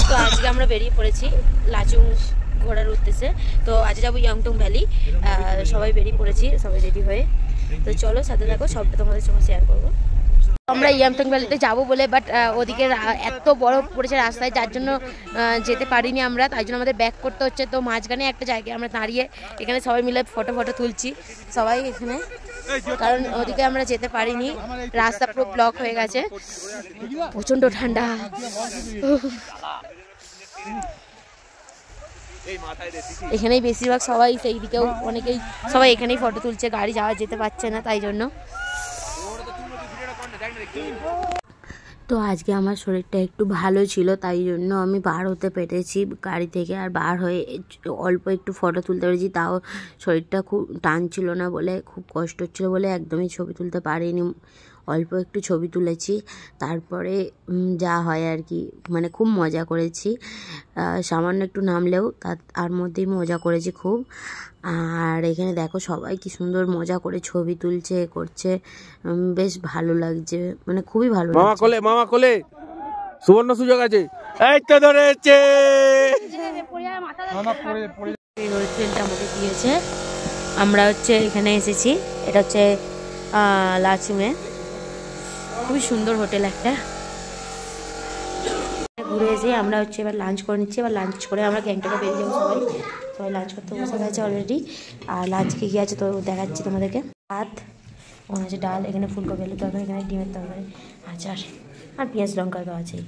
তো আজকে আমরা বেরিয়ে পড়েছি লাচুং ঘোরার উদ্দেশ্যে। তো আজ যাবো ইয়াংটং ভ্যালি, সবাই বেরিয়ে পড়েছি, সবাই রেডি হয়ে। তো চলো সাথে থাকো, সবটা তোমাদের সঙ্গে শেয়ার করবো। আমরা ইয়াংটং ভ্যালিতে যাবো বলে, বাট ওদিকে এত বরফ পড়েছে রাস্তায়, যার জন্য যেতে পারিনি আমরা, তাই জন্য আমাদের ব্যাক করতে হচ্ছে। তো মাঝখানে একটা জায়গায় আমরা দাঁড়িয়ে এখানে সবাই মিলে ফটো তুলছি সবাই এখানে, কারণ ওদিকে আমরা যেতে পারিনি, রাস্তা পুরো ব্লক হয়ে গেছে, প্রচণ্ড ঠান্ডা। এখানেই বেশিরভাগ সবাই, সেই দিকেও অনেকেই সবাই এখানেই ফটো তুলছে, গাড়ি যেতে পারছে না তাই জন্য। তো আজকে আমার শরীরটা একটু ভালো ছিল, তাই জন্য আমি বার হতে পেরেছি গাড়ি থেকে, আর বার হয়ে অল্প একটু ফটো তুলতে পেরেছি। তাও শরীরটা খুব টানছিল না বলে, খুব কষ্ট হচ্ছিল বলে একদমই ছবি তুলতে পারিনি, অল্প একটু ছবি তুলেছি। তারপরে যা হয় আর কি, মানে খুব মজা করেছি, সামান্য একটু নামলেও তার মধ্যেই মজা করেছি খুব। আর এখানে দেখো সবাই কি সুন্দর মজা করে ছবি তুলছে, করছে, বেশ ভালো লাগছে, মানে খুবই ভালো লাগছে। মামা কোলে সুবর্ণ সুযোগ আছে, এই তো ধরেছে। হোটেলটা আমাদের দিয়েছে, আমরা হচ্ছে এখানে এসেছি, এটা হচ্ছে লাচুংয়ে, খুবই সুন্দর হোটেল একটা। ঘুরে এসে আমরা হচ্ছে এবার লাঞ্চ করে নিচ্ছি, এবার লাঞ্চ করে আমরা গ্যাংটকে বেরিয়ে যাবো। সবাই লাঞ্চ করতে বসে গেছে অলরেডি। আর লাঞ্চকে গিয়ে আছে তো দেখাচ্ছি তোমাদেরকে। ভাত, ওখানে আছে ডাল, এখানে ফুলকপি আলুর তরকারি, এখানে ডিমের তরকারি, আচার, আর পেঁয়াজ লঙ্কা তো আছেই।